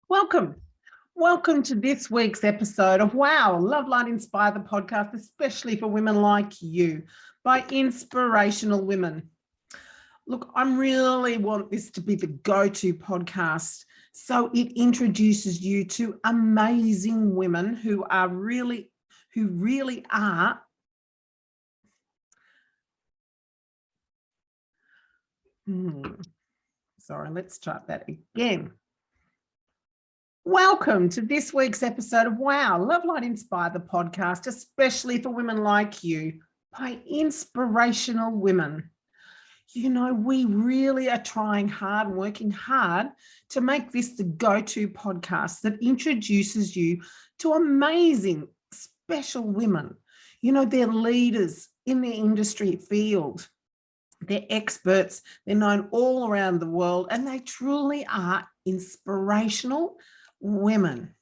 Welcome. Welcome to this week's episode of Wow, Love, Light, Inspire, the podcast, especially for women like you, by inspirational women. Look, I really want this to be the go-to podcast. So it introduces you to amazing women who really are sorry, let's start that again. Welcome to this week's episode of Wow, Love, Light, Inspire, the podcast, especially for women like you, by inspirational women. You know, we really are trying hard, working hard to make this the go-to podcast that introduces you to amazing, special women. You know, they're leaders in their industry field. They're experts. They're known all around the world, and they truly are inspirational women.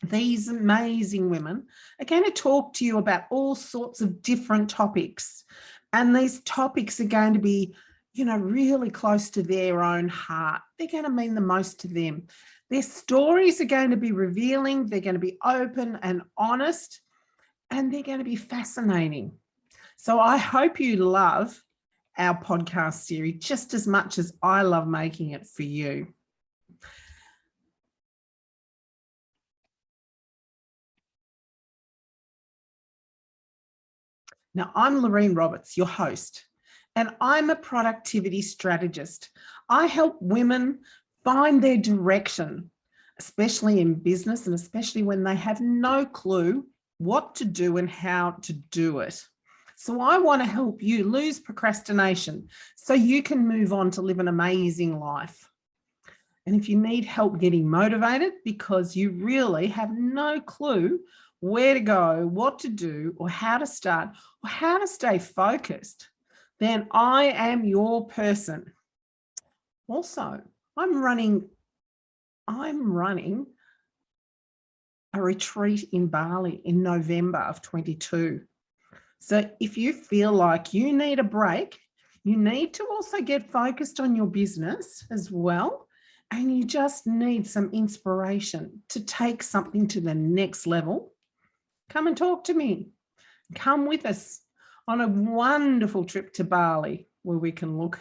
These amazing women are going to talk to you about all sorts of different topics. And these topics are going to be, you know, really close to their own heart. They're going to mean the most to them. Their stories are going to be revealing. They're going to be open and honest, and they're going to be fascinating. So I hope you love our podcast series just as much as I love making it for you. Now, I'm Lorraine Roberts, your host, and I'm a productivity strategist. I help women find their direction, especially in business and especially when they have no clue what to do and how to do it. So I want to help you lose procrastination so you can move on to live an amazing life. And if you need help getting motivated because you really have no clue where to go, what to do, or how to start, or how to stay focused, then I am your person. Also, I'm running a retreat in Bali in November of 22. So if you feel like you need a break, you need to also get focused on your business as well, and you just need some inspiration to take something to the next level, come and talk to me. Come with us on a wonderful trip to Bali where we can look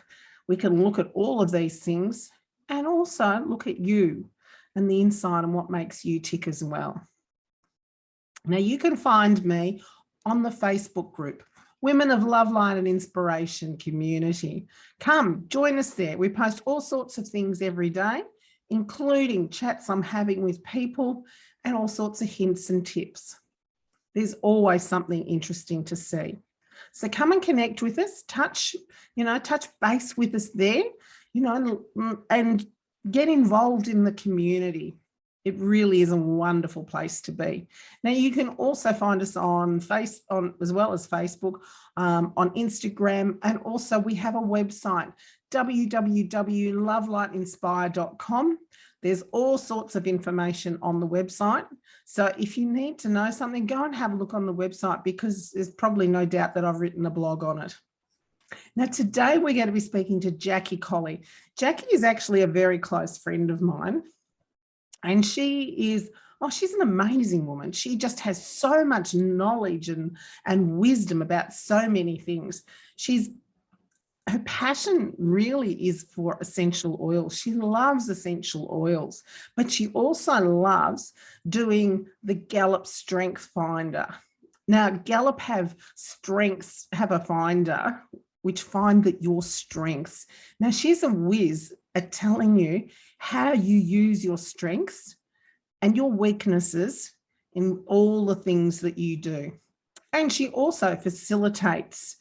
at all of these things and also look at you and the inside and what makes you tick as well. Now you can find me on the Facebook group, Women of Love, Light and Inspiration Community. Come, join us there. We post all sorts of things every day, including chats I'm having with people and all sorts of hints and tips. There's always something interesting to see. So come and connect with us, touch base with us there, and get involved in the community. It really is a wonderful place to be. Now you can also find us on as well as Facebook, on Instagram, and also we have a website, www.lovelightInspire.com. There's all sorts of information on the website. So if you need to know something, go and have a look on the website because there's probably no doubt that I've written a blog on it. Now, today we're going to be speaking to Jacqui Collie. Jacqui is actually a very close friend of mine. And she's an amazing woman. She just has so much knowledge and wisdom about so many things. Her passion really is for essential oils. She loves essential oils, but she also loves doing the Gallup Strength Finder. Now, Gallup have a finder which find that your strengths. Now, she's a whiz at telling you how you use your strengths and your weaknesses in all the things that you do. And she also facilitates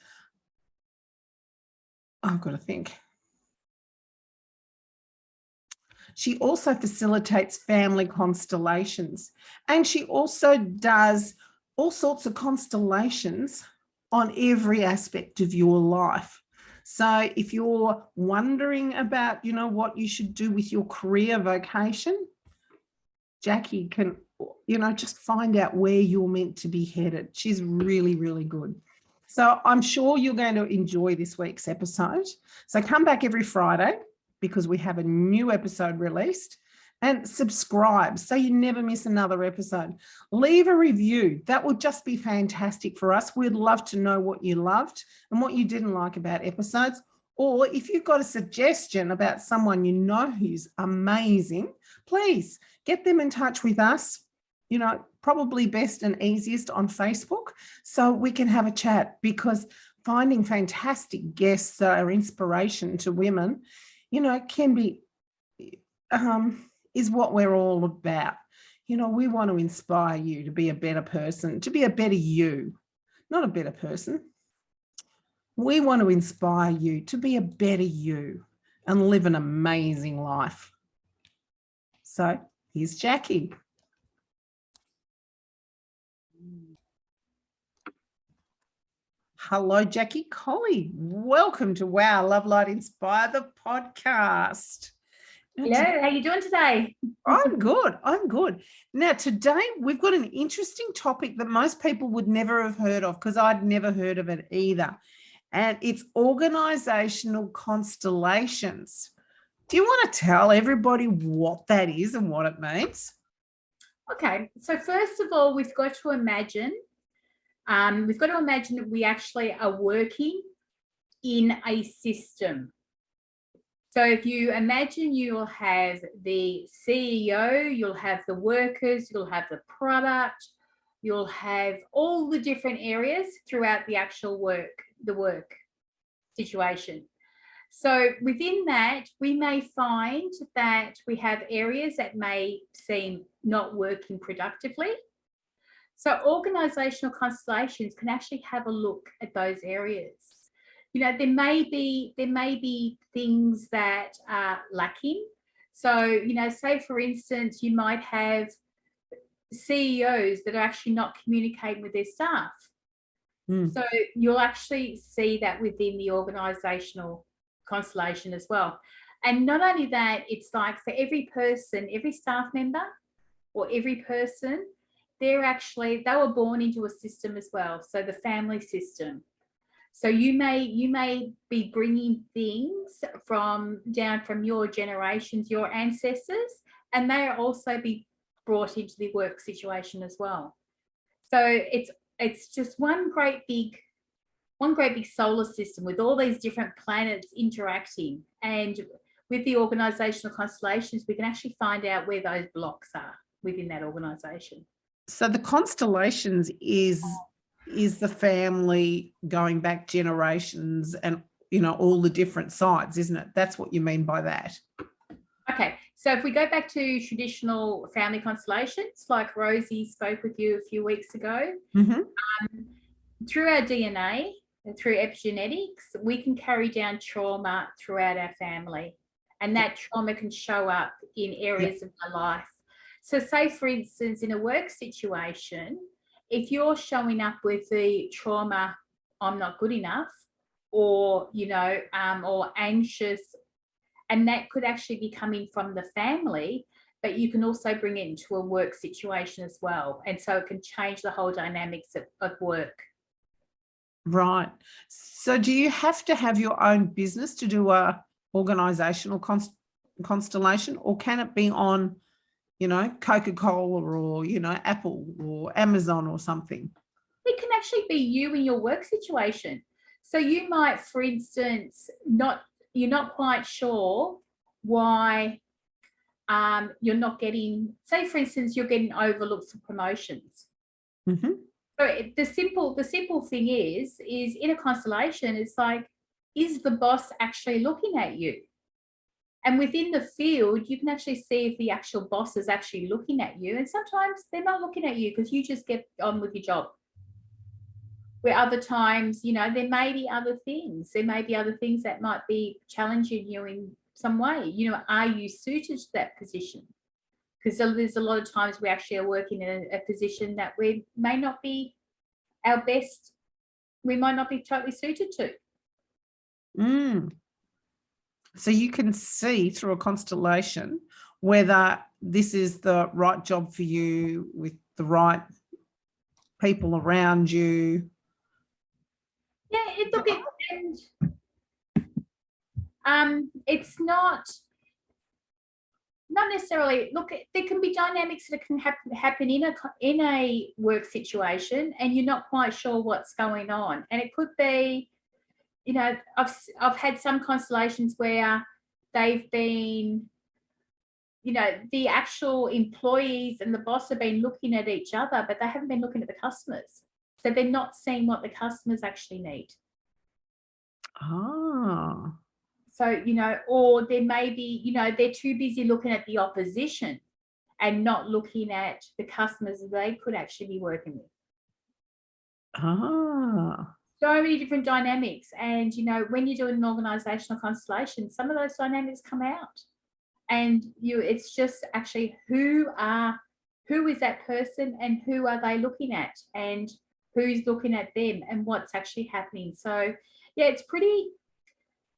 She also facilitates family constellations, and she also does all sorts of constellations on every aspect of your life. So if you're wondering about, what you should do with your career vocation, Jacqui can, just find out where you're meant to be headed. She's really, really good. So I'm sure you're going to enjoy this week's episode. So come back every Friday because we have a new episode released. And subscribe so you never miss another episode. Leave a review. That would just be fantastic for us. We'd love to know what you loved and what you didn't like about episodes. Or if you've got a suggestion about someone you know who's amazing, please get them in touch with us. You know, probably best and easiest on Facebook, so we can have a chat, because finding fantastic guests that are inspiration to women, you know, can be is what we're all about. You know, we want to inspire you to be a better person, to be a better you, not a better person. We want to inspire you to be a better you and live an amazing life. So here's Jacqui. Hello, Jacqui Collie. Welcome to Wow, Love, Light, Inspire, the podcast. Hello, how are you doing today? I'm good. I'm good. Now, today we've got an interesting topic that most people would never have heard of, because I'd never heard of it either. And it's organizational constellations. Do you want to tell everybody what that is and what it means? Okay, so first of all, we've got to imagine that we actually are working in a system. So if you imagine, you'll have the CEO, you'll have the workers, you'll have the product, you'll have all the different areas throughout the actual work situation. So within that, we may find that we have areas that may seem not working productively. So organizational constellations can actually have a look at those areas. You know, there may be things that are lacking. So, you know, say for instance, you might have CEOs that are actually not communicating with their staff. So you'll actually see that within the organizational constellation as well. And not only that, it's like for every person, every staff member or every person, they were born into a system as well. So the family system. So you may be bringing things down from your generations, your ancestors, and they are also be brought into the work situation as well. So it's just one great big solar system with all these different planets interacting. And with the organizational constellations, we can actually find out where those blocks are within that organization. So the constellations is the family going back generations, and, you know, all the different sides, isn't it? That's what you mean by that. Okay, so if we go back to traditional family constellations, like Rosie spoke with you a few weeks ago, through our DNA and through epigenetics, we can carry down trauma throughout our family, and that trauma can show up in areas of our life. So say, for instance, in a work situation, if you're showing up with the trauma, I'm not good enough, or, you know, or anxious, and that could actually be coming from the family, but you can also bring it into a work situation as well. And so it can change the whole dynamics of work. Right. So do you have to have your own business to do a organizational constellation, or can it be on, you know, Coca-Cola or, you know, Apple or Amazon or something? It can actually be you in your work situation. So you might, for instance, you're not quite sure why you're not getting, say for instance, you're getting overlooked for promotions. So the simple thing is in a constellation, it's like, is the boss actually looking at you? And within the field, you can actually see if the actual boss is actually looking at you. And sometimes they're not looking at you because you just get on with your job. Where other times, you know, there may be other things. There may be other things that might be challenging you in some way. You know, are you suited to that position? Because there's a lot of times we actually are working in a position that we may not be our best, we might not be totally suited to. So you can see through a constellation whether this is the right job for you, with the right people around you. Yeah, it's not, not necessarily. Look, there can be dynamics that can happen in a work situation, and you're not quite sure what's going on. And it could be, you know, I've had some constellations where they've been, you know, the actual employees and the boss have been looking at each other, but they haven't been looking at the customers. So they're not seeing what the customers actually need. Ah. So, you know, or there may be, you know, they're too busy looking at the opposition and not looking at the customers that they could actually be working with. Ah. So many different dynamics. And, you know, when you're doing an organizational constellation, some of those dynamics come out. And it's just actually who is that person and who are they looking at and who's looking at them and what's actually happening. So yeah,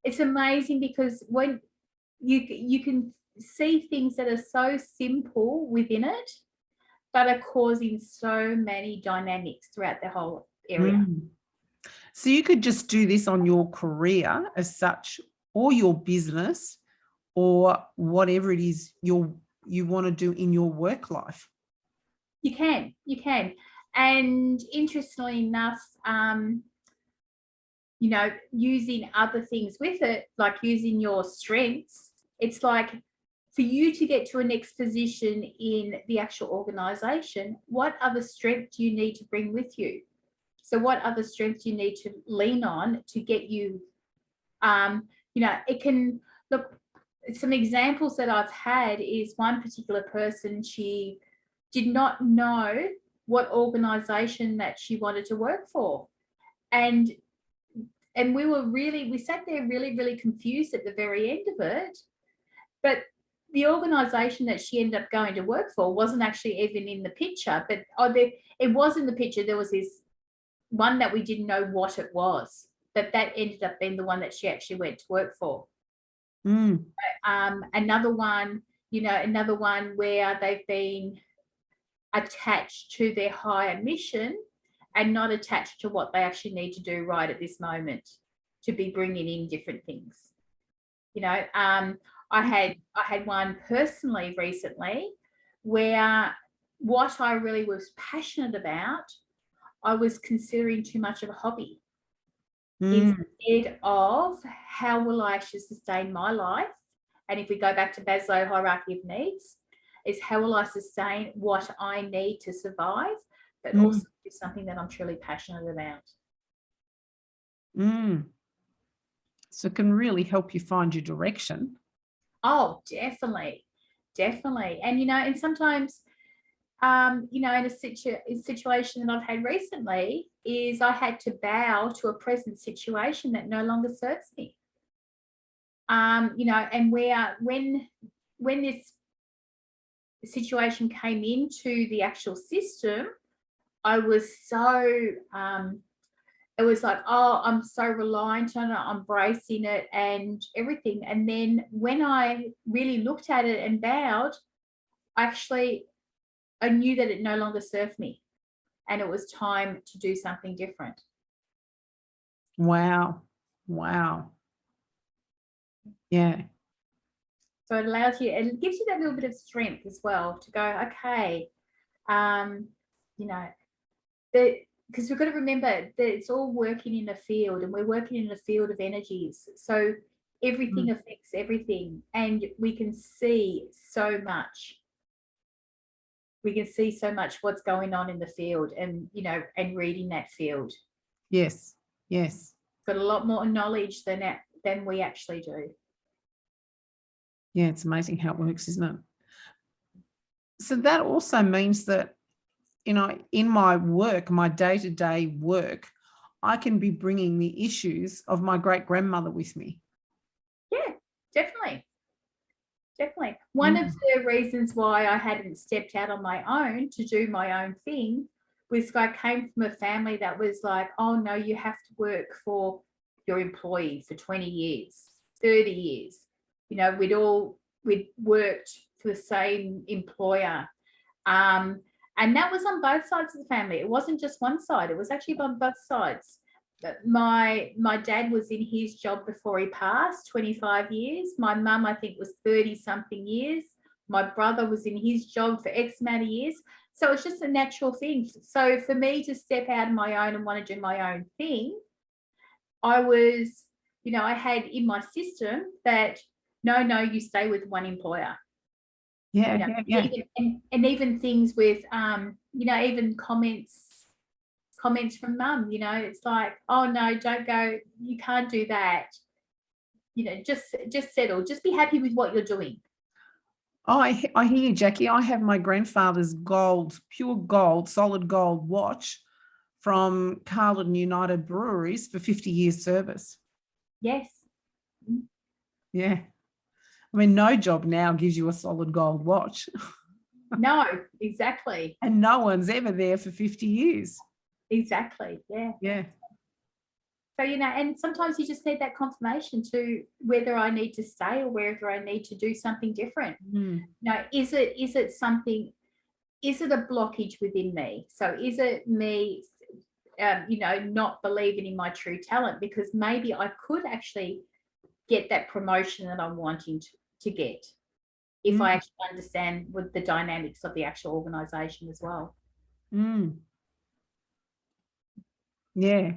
it's amazing because when you can see things that are so simple within it, but are causing so many dynamics throughout the whole area. So you could just do this on your career as such, or your business, or whatever it is you want to do in your work life. You can. And interestingly enough, you know, using other things with it, like using your strengths, it's like for you to get to a next position in the actual organization, what other strength do you need to bring with you? So what other strengths you need to lean on to get you, you know, it can look, some examples that I've had is one particular person, she did not know what organization that she wanted to work for. And we sat there really confused at the very end of it. But the organization that she ended up going to work for wasn't actually even in the picture, but it was in the picture. There was this one that we didn't know what it was, but that ended up being the one that she actually went to work for. Another one, you know, another one where they've been attached to their higher mission and not attached to what they actually need to do right at this moment to be bringing in different things. You know, I had one personally recently where what I really was passionate about, I was considering too much of a hobby. Instead of how will I actually sustain my life? And if we go back to Maslow's hierarchy of needs, is how will I sustain what I need to survive, but also do something that I'm truly passionate about. So it can really help you find your direction. Oh, definitely. And, you know, and sometimes, you know, in a situation that I've had recently is I had to bow to a present situation that no longer serves me. You know, and when this situation came into the actual system, I was so, it was like, oh, I'm so reliant on it, I'm bracing it and everything. And then when I really looked at it and bowed, I knew that it no longer served me and it was time to do something different. Wow. Yeah. So it allows you, it gives you that little bit of strength as well to go, okay, you know, because we've got to remember that it's all working in a field and we're working in a field of energies. So everything affects everything and we can see so much. We can see so much what's going on in the field and, you know, and reading that field. Yes. Got a lot more knowledge than we actually do. Yeah, it's amazing how it works, isn't it? So that also means that, you know, in my work, my day-to-day work, I can be bringing the issues of my great-grandmother with me. Yeah, definitely. One of the reasons why I hadn't stepped out on my own to do my own thing was I came from a family that was like, oh no, you have to work for your employee for 20 years, 30 years. You know, we'd worked for the same employer. And that was on both sides of the family. It wasn't just one side, it was actually on both sides. My dad was in his job before he passed, 25 years. My mum, I think, was 30 something years. My brother was in his job for X amount of years. So it's just a natural thing. So for me to step out on my own and want to do my own thing, I was, I had in my system that no, you stay with one employer. Yeah. And even things with, even comments from mum, it's like, oh no, don't go, you can't do that. Just settle, just be happy with what you're doing. Oh, I hear you, Jacqui. I have my grandfather's pure gold, solid gold watch from Carlton United Breweries for 50 years service. Yes. Yeah. I mean, no job now gives you a solid gold watch. No, exactly. And no one's ever there for 50 years. Exactly. Yeah. Yeah. So, and sometimes you just need that confirmation to whether I need to stay or whether I need to do something different. Is it something, is it a blockage within me? So is it me, not believing in my true talent, because maybe I could actually get that promotion that I'm wanting to get if I actually understand with the dynamics of the actual organisation as well. Yeah.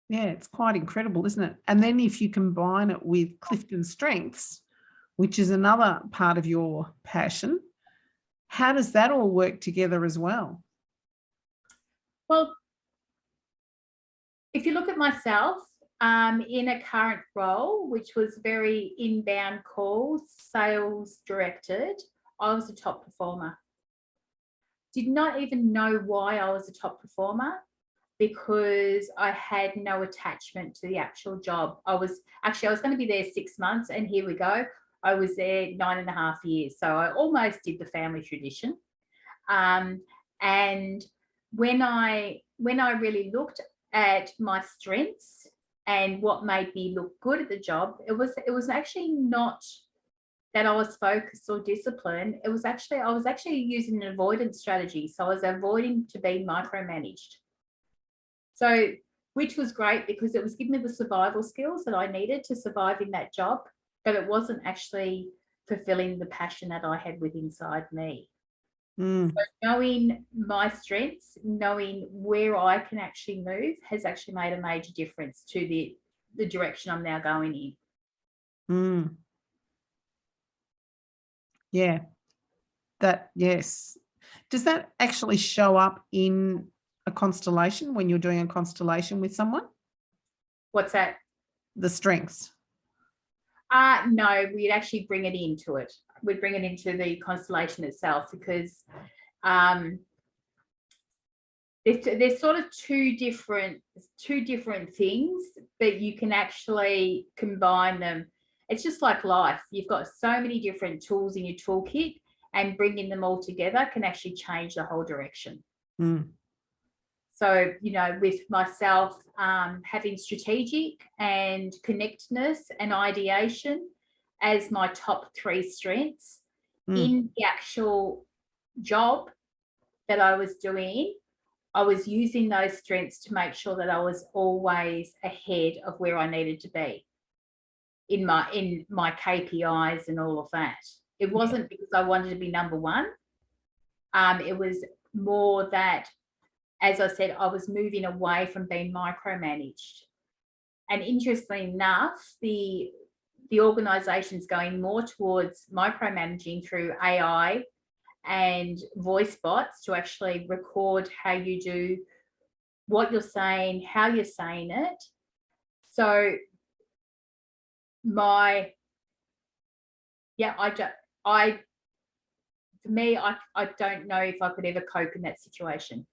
Yeah, it's quite incredible, isn't it? And then if you combine it with Clifton Strengths, which is another part of your passion, how does that all work together as well? Well, if you look at myself, in a current role, which was very inbound calls, sales directed, I was a top performer. Did not even know why I was a top performer, because I had no attachment to the actual job. I was going to be there 6 months, and here we go. I was there 9.5 years. So I almost did the family tradition. And when I really looked at my strengths and what made me look good at the job, it was actually not that I was focused or disciplined. I was actually using an avoidance strategy. So I was avoiding to be micromanaged. So, which was great because it was giving me the survival skills that I needed to survive in that job, but it wasn't actually fulfilling the passion that I had within inside me. So knowing my strengths, knowing where I can actually move has actually made a major difference to the direction I'm now going in. Yeah. Yes. Does that actually show up in a constellation when you're doing a constellation with someone? What's that? The strengths. No, we'd actually bring it into it. We'd bring it into the constellation itself, because there's sort of two different things, but you can actually combine them. It's just like life. You've got so many different tools in your toolkit, and bringing them all together can actually change the whole direction. So, with myself, having strategic and connectedness and ideation as my top 3 strengths in the actual job that I was doing, I was using those strengths to make sure that I was always ahead of where I needed to be in my KPIs and all of that. It wasn't because I wanted to be number one. It was more that, as I said, I was moving away from being micromanaged. And interestingly enough, the organisation's going more towards micromanaging through AI and voice bots to actually record how you do, what you're saying, how you're saying it. So I don't know if I could ever cope in that situation.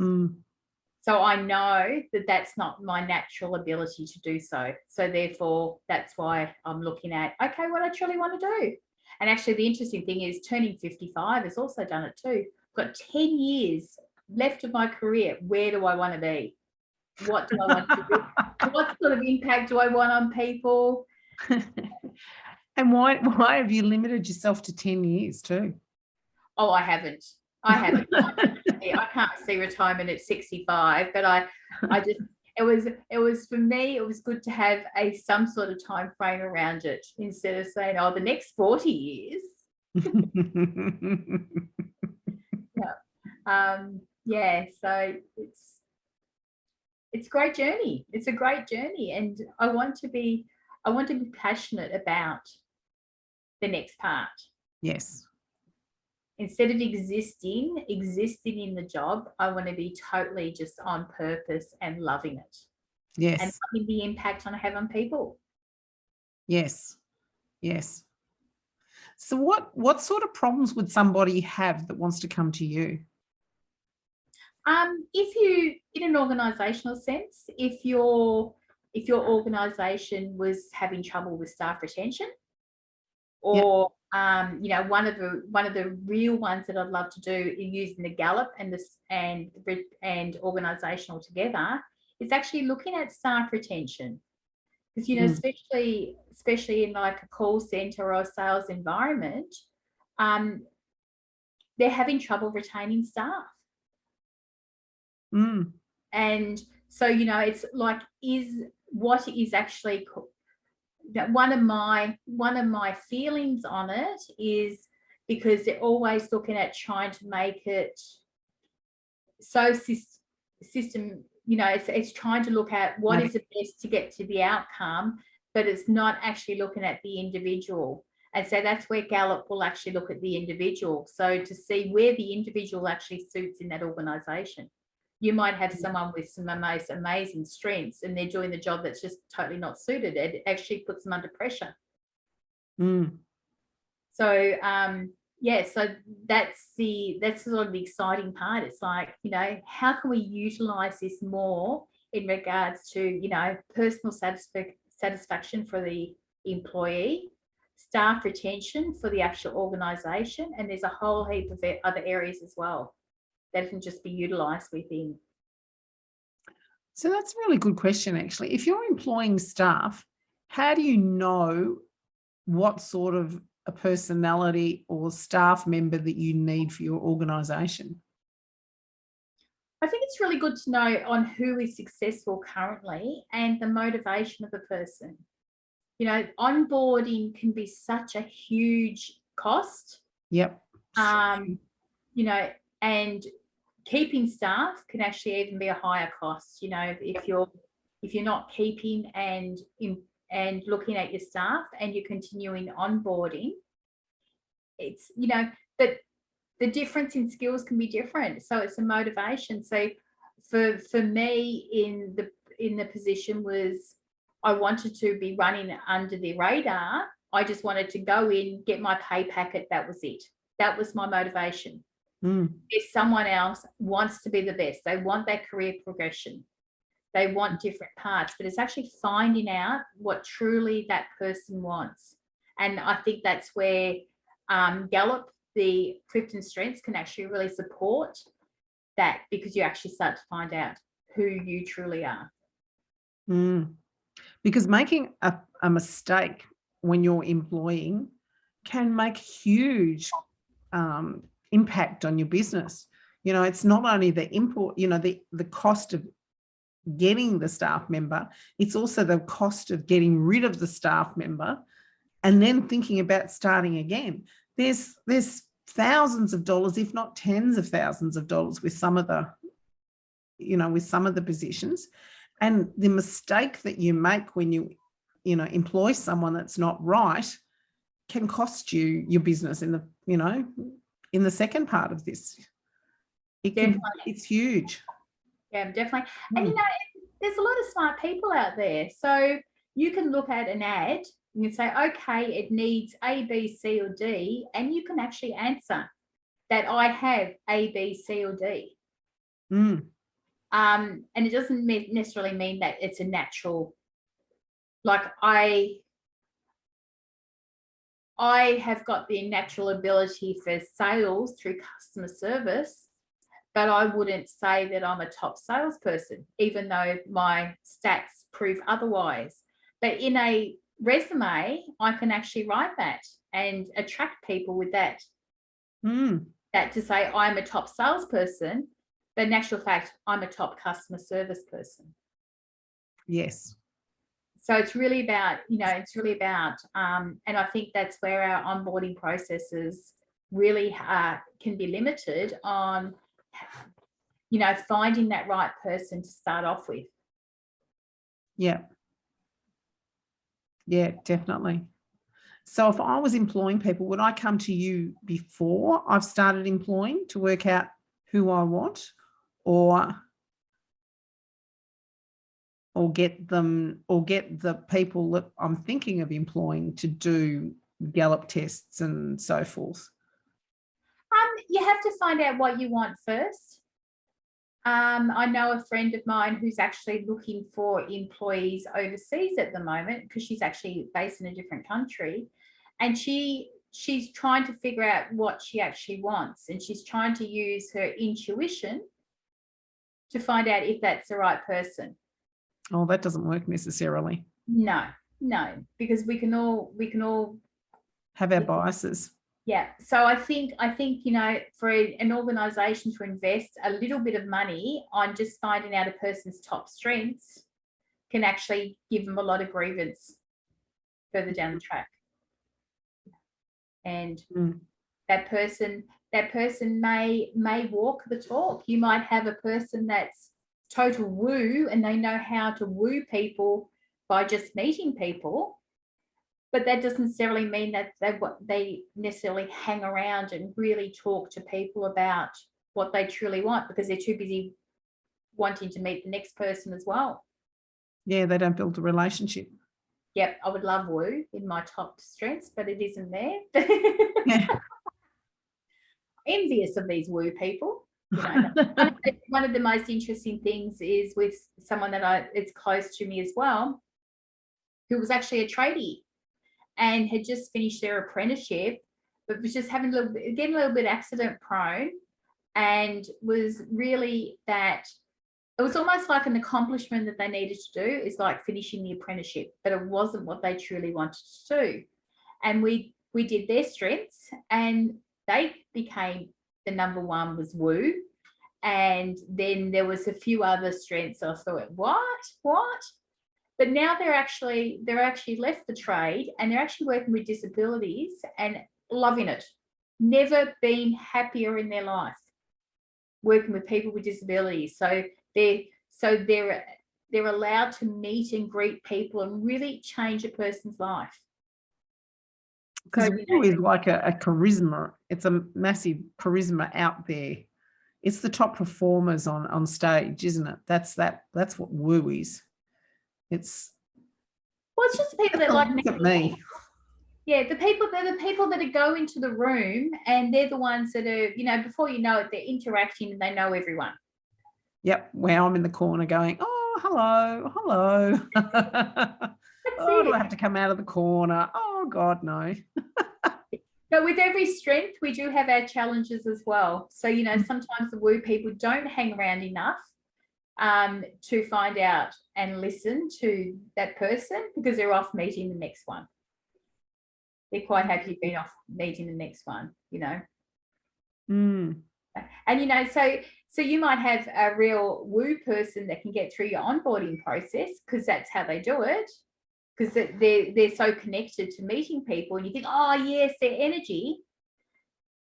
So I know that that's not my natural ability to do so. So therefore, that's why I'm looking at, okay, what I truly want to do. And actually, the interesting thing is turning 55 has also done it too. I've got 10 years left of my career. Where do I want to be? What do I want to do? What sort of impact do I want on people? And why have you limited yourself to 10 years too? Oh, I haven't. I can't see retirement at 65, but I just, it was for me, it was good to have some sort of time frame around it instead of saying, oh, the next 40 years. Yeah. So it's a great journey. It's a great journey, and I want to be passionate about the next part. Yes. Instead of existing in the job, I want to be totally just on purpose and loving it. Yes. And loving the impact I have on people. Yes. Yes. So what sort of problems would somebody have that wants to come to you? If you, in an organisational sense, if your organisation was having trouble with staff retention, or you know, one of the real ones that I'd love to do in using the Gallup and organisational together is actually looking at staff retention, because you know, especially in like a call centre or a sales environment, they're having trouble retaining staff. And so, you know, it's like, what is actually one of my feelings on it is, because they're always looking at trying to make it so system, you know, it's trying to look at what is the best to get to the outcome, but it's not actually looking at the individual. And so that's where Gallup will actually look at the individual. So to see where the individual actually suits in that organisation. You might have someone with some amazing strengths, and they're doing the job that's just totally not suited. It actually puts them under pressure. So yeah, so that's sort of the exciting part. It's like, you know, how can we utilize this more in regards to, you know, personal satisfaction for the employee, staff retention for the actual organisation, and there's a whole heap of other areas as well that can just be utilised within. So that's a really good question, actually. If you're employing staff, how do you know what sort of a personality or staff member that you need for your organisation? I think it's really good to know on who is successful currently and the motivation of the person. You know, onboarding can be such a huge cost. Yep. You know, and keeping staff can actually even be a higher cost. You know, if you're not keeping and looking at your staff and you're continuing onboarding, it's, you know, that the difference in skills can be different. So it's a motivation. So for me in the position was, I wanted to be running under the radar. I just wanted to go in, get my pay packet. That was it. That was my motivation. If someone else wants to be the best, they want that career progression, they want different parts, but it's actually finding out what truly that person wants. And I think that's where Gallup, the Clifton Strengths, can actually really support that, because you actually start to find out who you truly are. Because making a mistake when you're employing can make huge impact on your business. You know, it's not only the import, you know, the cost of getting the staff member, it's also the cost of getting rid of the staff member and then thinking about starting again. There's thousands of dollars, if not tens of thousands of dollars with some of the, you know, with some of the positions. And the mistake that you make when you know, employ someone that's not right can cost you your business in the, you know, in the second part of this. It's huge. Yeah, definitely. And you know, there's a lot of smart people out there. So you can look at an ad and you say, okay, it needs A, B, C, or D, and you can actually answer that I have A, B, C, or D. And it doesn't necessarily mean that it's a natural, like I have got the natural ability for sales through customer service, but I wouldn't say that I'm a top salesperson, even though my stats prove otherwise. But in a resume, I can actually write that and attract people with that. That to say I'm a top salesperson, but in actual fact, I'm a top customer service person. Yes. So it's really about, and I think that's where our onboarding processes really can be limited on, finding that right person to start off with. Yeah. Yeah, definitely. So if I was employing people, would I come to you before I've started employing to work out who I want, or get the people that I'm thinking of employing to do Gallup tests and so forth? You have to find out what you want first. I know a friend of mine who's actually looking for employees overseas at the moment, because she's actually based in a different country, and she's trying to figure out what she actually wants, and she's trying to use her intuition to find out if that's the right person. Oh, that doesn't work necessarily. No, because we can all Have our biases. Yeah. So I think, for an organization to invest a little bit of money on just finding out a person's top strengths can actually give them a lot of grievance further down the track. And that person may walk the talk. You might have a person that's total woo, and they know how to woo people by just meeting people. But that doesn't necessarily mean that they necessarily hang around and really talk to people about what they truly want, because they're too busy wanting to meet the next person as well. Yeah, they don't build a relationship. Yep, I would love woo in my top strengths, but it isn't there. Yeah. Envious of these woo people. One of the most interesting things is with someone that it's close to me as well, who was actually a tradie and had just finished their apprenticeship, but was just getting a little bit accident prone, and was really that it was almost like an accomplishment that they needed to do, is like finishing the apprenticeship, but it wasn't what they truly wanted to do. And we did their strengths, and they became, the number one was woo. And then there was a few other strengths. I thought, what? But now they're actually left the trade, and they're actually working with disabilities and loving it. Never been happier in their life working with people with disabilities. So they're allowed to meet and greet people and really change a person's life. Because woo is like a charisma. It's a massive charisma out there. It's the top performers on stage, isn't it? That's what woo is. It's just the people that like look at me. Yeah, they're the people that go into the room, and they're the ones that are, before you know it, they're interacting and they know everyone. Yep. Well, I'm in the corner going, oh, hello. Do I have to come out of the corner? Oh God, no. But with every strength, we do have our challenges as well. So, sometimes the woo people don't hang around enough to find out and listen to that person, because they're off meeting the next one. They're quite happy being off meeting the next one, And, so you might have a real woo person that can get through your onboarding process, because that's how they do it, because they're so connected to meeting people, and you think, oh, yes, their energy.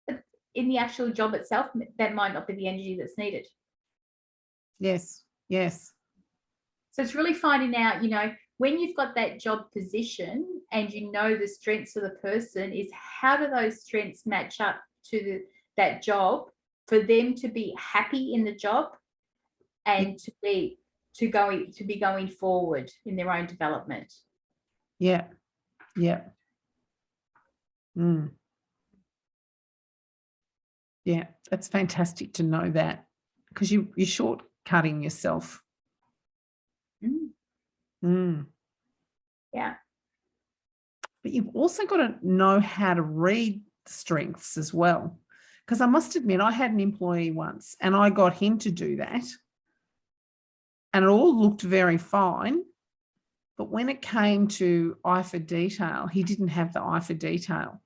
But in the actual job itself, that might not be the energy that's needed. Yes. So it's really finding out, when you've got that job position and the strengths of the person, is how do those strengths match up to that job for them to be happy in the job and to be going forward in their own development. Yeah. Yeah, that's fantastic to know that, because you're shortcutting yourself. Yeah. But you've also got to know how to read strengths as well. Because I must admit, I had an employee once and I got him to do that. And it all looked very fine. But when it came to eye for detail, he didn't have the eye for detail.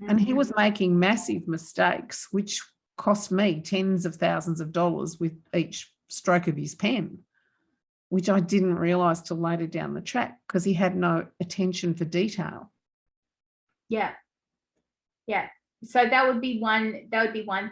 And he was making massive mistakes, which cost me tens of thousands of dollars with each stroke of his pen. which I didn't realise till later down the track, because he had no attention for detail. Yeah. Yeah. So that would be one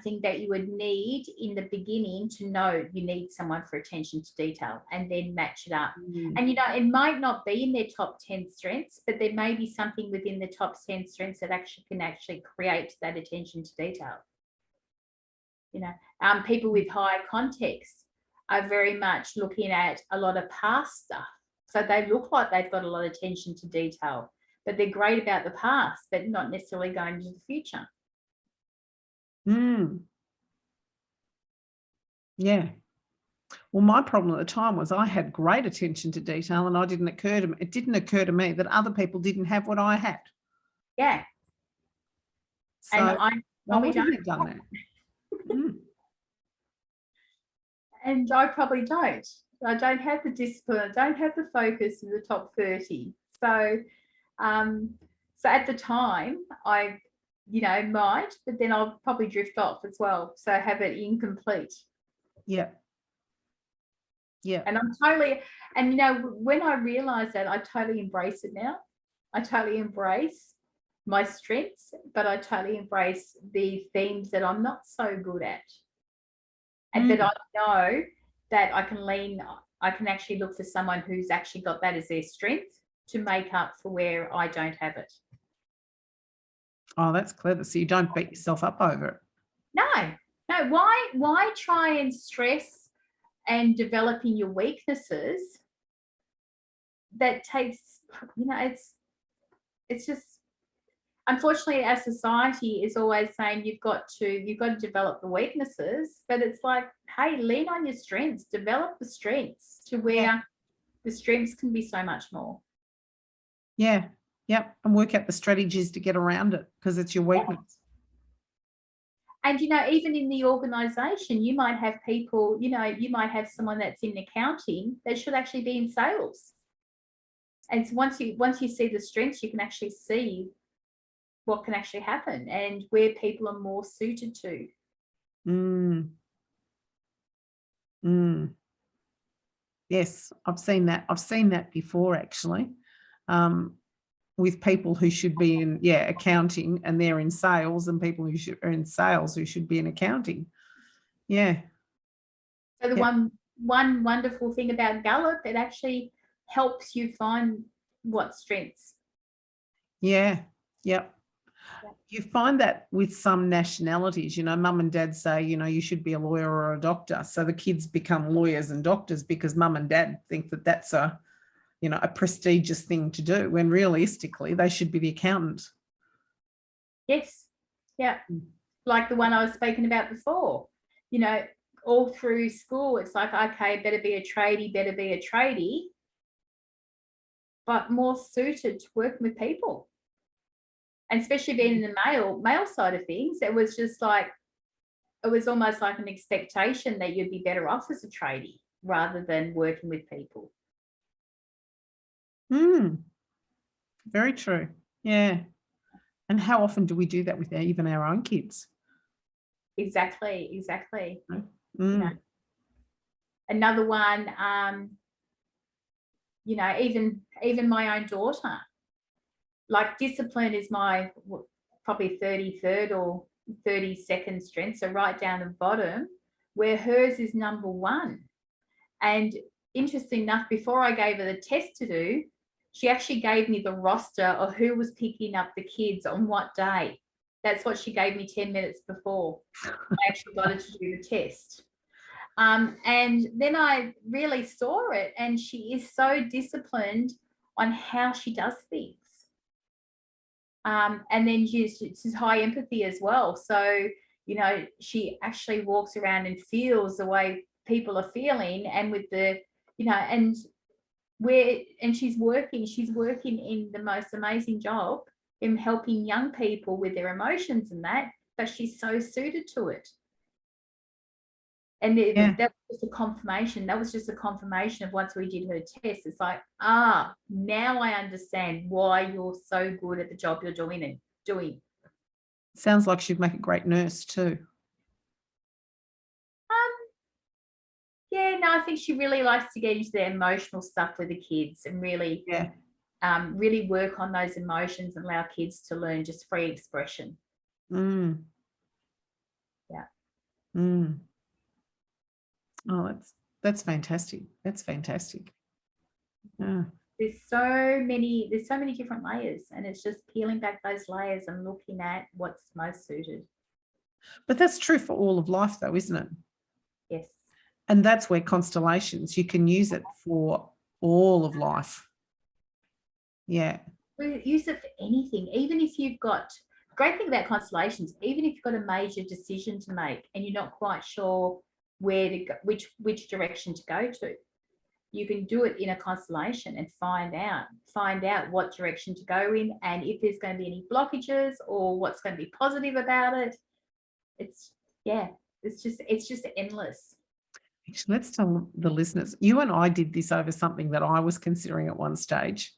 thing that you would need in the beginning to know you need someone for attention to detail, and then match it up. And, you know, it might not be in their top 10 strengths, but there may be something within the top 10 strengths that can create that attention to detail. You know, people with higher context are very much looking at a lot of past stuff. So they look like they've got a lot of attention to detail, but they're great about the past, but not necessarily going into the future. Yeah. Well, my problem at the time was I had great attention to detail, and it didn't occur to me that other people didn't have what I had. Yeah. So why wouldn't they done that? And I probably don't. I don't have the discipline. I don't have the focus in the top 30. So, so at the time, I, you know, might, but then I'll probably drift off as well. So have it incomplete. Yeah. Yeah. And and you know, when I realize that, I totally embrace it now. I totally embrace my strengths, but I totally embrace the themes that I'm not so good at. And that I know that I can actually look for someone who's actually got that as their strength to make up for where I don't have it. Oh, that's clever. So you don't beat yourself up over it. No. Why try and stress and developing your weaknesses? That takes, you know, it's just, unfortunately, our society is always saying you've got to develop the weaknesses, but it's like, hey, lean on your strengths, develop the strengths to where the strengths can be so much more. Yeah. Yep. And work out the strategies to get around it, because it's your weakness. And, you know, even in the organisation, you might have people, you know, you might have someone that's in accounting that should actually be in sales. And so once you see the strengths, you can actually see what can actually happen and where people are more suited to. Yes, I've seen that. I've seen that before, actually, with people who should be in accounting, and they're in sales, and people who are in sales who should be in accounting. Yeah. So the one wonderful thing about Gallup, it actually helps you find what strengths. Yeah. Yep. You find that with some nationalities, you know, mum and dad say, you know, you should be a lawyer or a doctor. So the kids become lawyers and doctors because mum and dad think that that's a, you know, a prestigious thing to do, when realistically they should be the accountant. Yes. Yeah. Like the one I was speaking about before, you know, all through school, it's like, okay, better be a tradie, but more suited to working with people. And especially being in the male side of things, it was just like, it was almost like an expectation that you'd be better off as a tradie rather than working with people. Very true. Yeah. And how often do we do that with even our own kids? Exactly. You know, another one, you know, even my own daughter, like discipline is my probably 33rd or 32nd strength, so right down the bottom, where hers is number 1. And interesting enough, before I gave her the test to do, she actually gave me the roster of who was picking up the kids on what day. That's what she gave me 10 minutes before I actually got her to do the test. And then I really saw it, and she is so disciplined on how she does things. And then she's high empathy as well. So, you know, she actually walks around and feels the way people are feeling, and with the, you know, and she's working in the most amazing job in helping young people with their emotions and that, but she's so suited to it. And that was just a confirmation. That was just a confirmation of once we did her test. It's like, now I understand why you're so good at the job you're doing. Sounds like she'd make a great nurse too. Yeah, no, I think she really likes to get into the emotional stuff with the kids and really, Yeah. really work on those emotions and allow kids to learn just free expression. Mm. Yeah. Mm. Oh, that's fantastic. That's fantastic. Yeah. There's so many different layers, and it's just peeling back those layers and looking at what's most suited. But that's true for all of life, though, isn't it? Yes. And that's where constellations, you can use it for all of life. Yeah. We use it for anything, even if you've got, great thing about constellations, even if you've got a major decision to make and you're not quite sure where to go, which direction to go to, you can do it in a constellation and find out what direction to go in, and if there's going to be any blockages or what's going to be positive about it. It's just endless. Actually, let's tell the listeners, you and I did this over something that I was considering at one stage,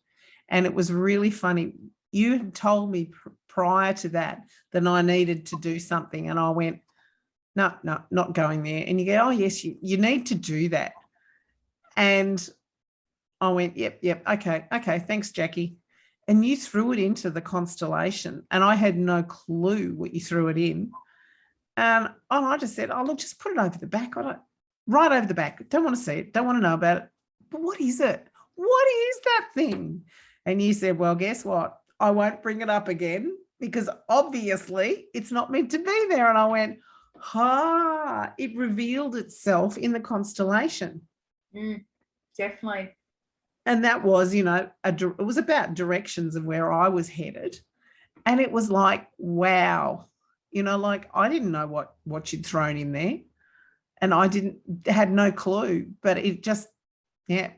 and it was really funny. You had told me prior to that I needed to do something, and I went, no, not going there. And you go, oh yes, you need to do that. And I went, yep, okay, thanks, Jacqui. And you threw it into the constellation, and I had no clue what you threw it in. And I just said, oh, look, just put it over the back. Right over the back. Don't want to see it. Don't want to know about it. But what is it? What is that thing? And you said, well, guess what? I won't bring it up again because obviously it's not meant to be there. And I went, it revealed itself in the constellation. Definitely. And that was, it was about directions of where I was headed. And it was like, wow, like I didn't know what you'd thrown in there. And I had no clue, but it just,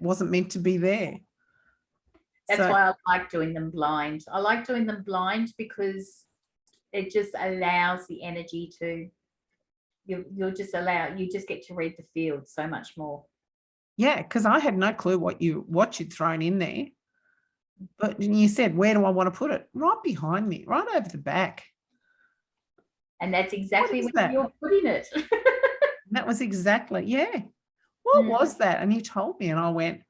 wasn't meant to be there. That's why I like doing them blind. I like doing them blind because it just allows the energy to, you just get to read the field so much more. Yeah, because I had no clue what you'd thrown in there. But you said, where do I want to put it? Right behind me, right over the back. And that's exactly where you're putting it. That was exactly, What was that? And you told me, and I went,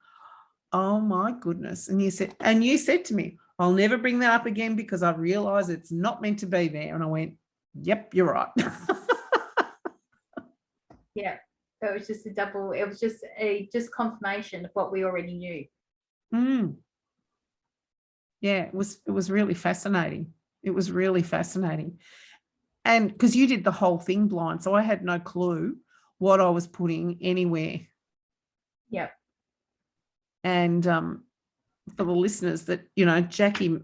oh my goodness. And you said to me, I'll never bring that up again because I realize it's not meant to be there. And I went, yep, you're right. Yeah. So it was just it was just confirmation of what we already knew. Yeah, it was really fascinating. It was really fascinating. And because you did the whole thing blind, so I had no clue what I was putting anywhere. Yep. And for the listeners that, Jacqui,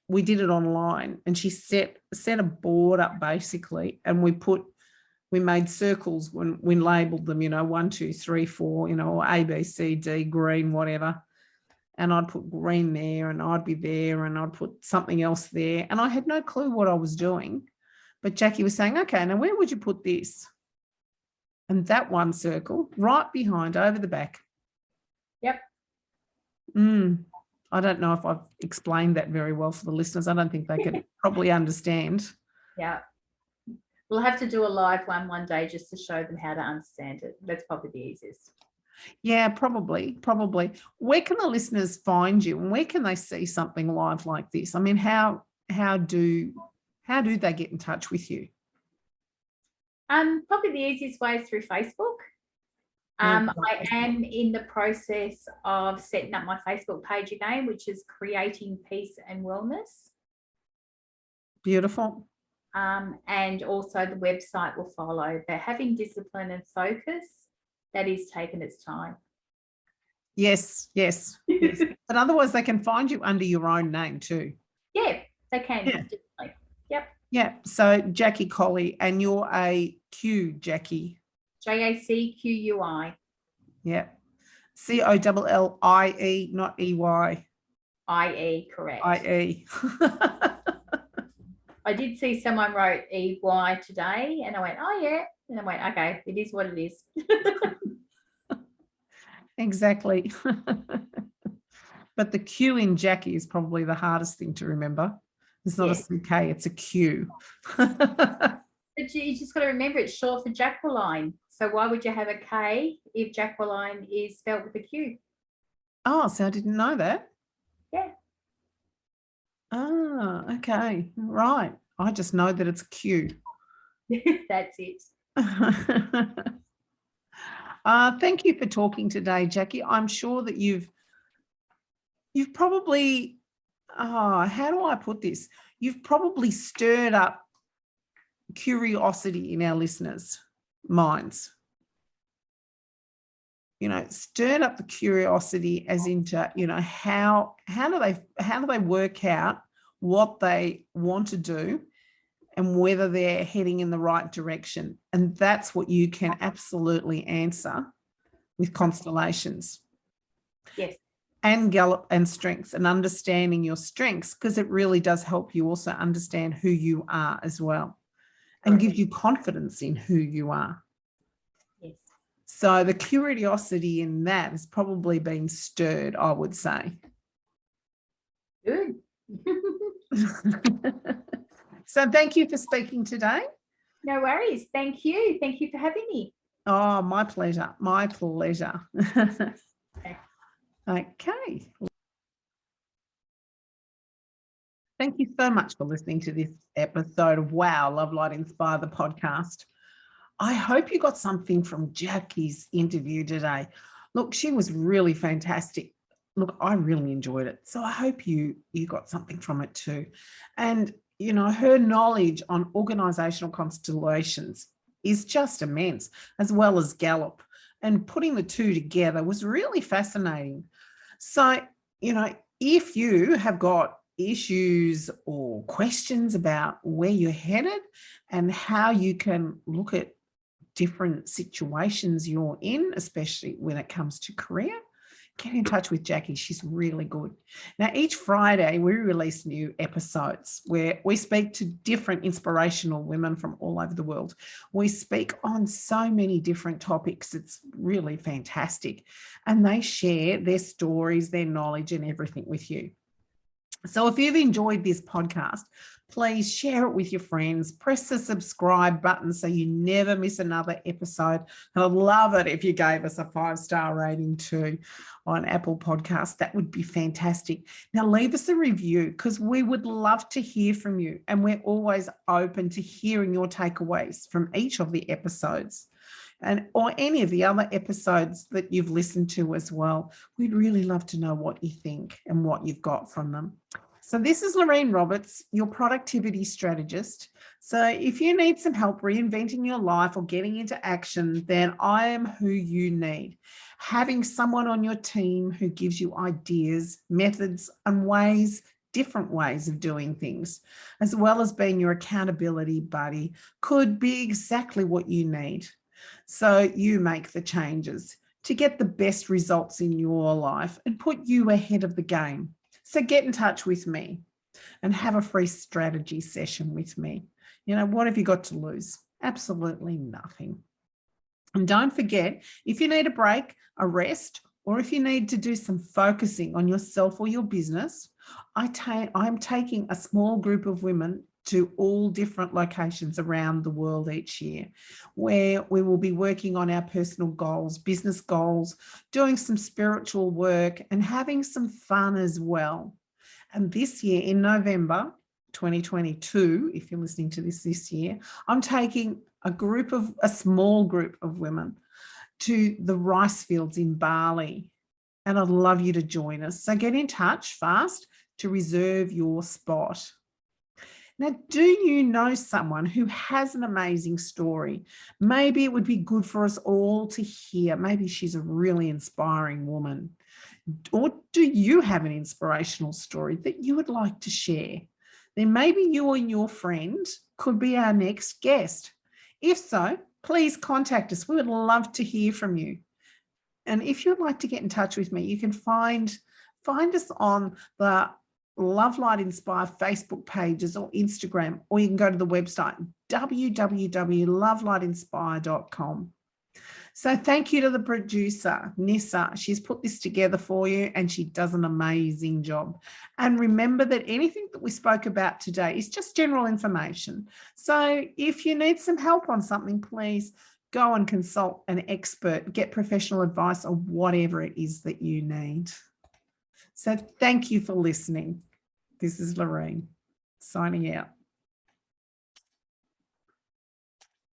we did it online, and she set a board up basically, and we made circles when we labelled them, 1, 2, 3, 4, or A, B, C, D, green, whatever. And I'd put green there, and I'd be there, and I'd put something else there. And I had no clue what I was doing. But Jacqui was saying, okay, now where would you put this? And that one circle right behind, over the back. Yep. I don't know if I've explained that very well for the listeners. I don't think they can probably understand. Yeah. We'll have to do a live one day just to show them how to understand it. That's probably the easiest. Yeah, probably. Where can the listeners find you, and where can they see something live like this? I mean, how do they get in touch with you? Probably the easiest way is through Facebook. I am in the process of setting up my Facebook page again, which is Creating Peace and Wellness. Beautiful. And also the website will follow. But having discipline and focus, that is taking its time. Yes. But otherwise they can find you under your own name too. Yeah, they can. Yeah. Yep. Yeah. So Jacqui Collie, and you're a Q, Jacqui. JACQUI. Yeah. COLLIE, not EY. IE, correct. IE. I did see someone wrote EY today, and I went, oh yeah. And I went, okay, it is what it is. Exactly. But the Q in Jacqui is probably the hardest thing to remember. It's not a CK, it's a Q. But you just got to remember it's short for Jacqueline. So why would you have a K if Jacqueline is spelled with a Q? Oh, so I didn't know that. Yeah. Ah, okay. Right. I just know that it's Q. That's it. Thank you for talking today, Jacqui. I'm sure that you've probably, how do I put this? You've probably stirred up curiosity in our listeners' minds. You know, stirred up the curiosity as into, you know, how do they work out what they want to do and whether they're heading in the right direction. And that's what you can absolutely answer with constellations. Yes. And Gallup and strengths, and understanding your strengths, because it really does help you also understand who you are as well, and gives you confidence in who you are. Yes. So the curiosity in that has probably been stirred, I would say. Good. So thank you for speaking today. No worries. Thank you. Thank you for having me. Oh, my pleasure. My pleasure. Okay. Thank you so much for listening to this episode of Wow, Love, Light, Inspire, the podcast. I hope you got something from Jacqui's interview today. Look, she was really fantastic. Look, I really enjoyed it. So I hope you got something from it too. And, you know, her knowledge on organizational constellations is just immense, as well as Gallup. And putting the two together was really fascinating. So, you know, if you have got issues or questions about where you're headed and how you can look at different situations you're in, especially when it comes to career, get in touch with Jacqui. She's really good. Now, each Friday, we release new episodes where we speak to different inspirational women from all over the world. We speak on so many different topics. It's really fantastic. And they share their stories, their knowledge, and everything with you. So if you've enjoyed this podcast, please share it with your friends. Press the subscribe button so you never miss another episode. And I'd love it if you gave us a 5-star rating too on Apple Podcasts. That would be fantastic. Now leave us a review, because we would love to hear from you. And we're always open to hearing your takeaways from each of the episodes, or any of the other episodes that you've listened to as well. We'd really love to know what you think and what you've got from them. So this is Lorraine Roberts, your productivity strategist. So if you need some help reinventing your life or getting into action, then I am who you need. Having someone on your team who gives you ideas, methods, and ways, different ways of doing things, as well as being your accountability buddy, could be exactly what you need. So you make the changes to get the best results in your life and put you ahead of the game. So get in touch with me and have a free strategy session with me. You know, what have you got to lose? Absolutely nothing. And don't forget, if you need a break, a rest, or if you need to do some focusing on yourself or your business, I'm taking a small group of women to all different locations around the world each year, where we will be working on our personal goals, business goals, doing some spiritual work, and having some fun as well. And this year in November 2022, if you're listening to this year, I'm taking a small group of women to the rice fields in Bali. And I'd love you to join us. So get in touch fast to reserve your spot. Now, do you know someone who has an amazing story? Maybe it would be good for us all to hear. Maybe she's a really inspiring woman. Or do you have an inspirational story that you would like to share? Then maybe you and your friend could be our next guest. If so, please contact us. We would love to hear from you. And if you'd like to get in touch with me, you can find us on the Love, Light, Inspire Facebook pages or Instagram, or you can go to the website www.lovelightInspire.com. So thank you to the producer, Nissa. She's put this together for you and she does an amazing job. And remember that anything that we spoke about today is just general information. So if you need some help on something, please go and consult an expert, get professional advice on whatever it is that you need. So thank you for listening. This is Lorraine signing out.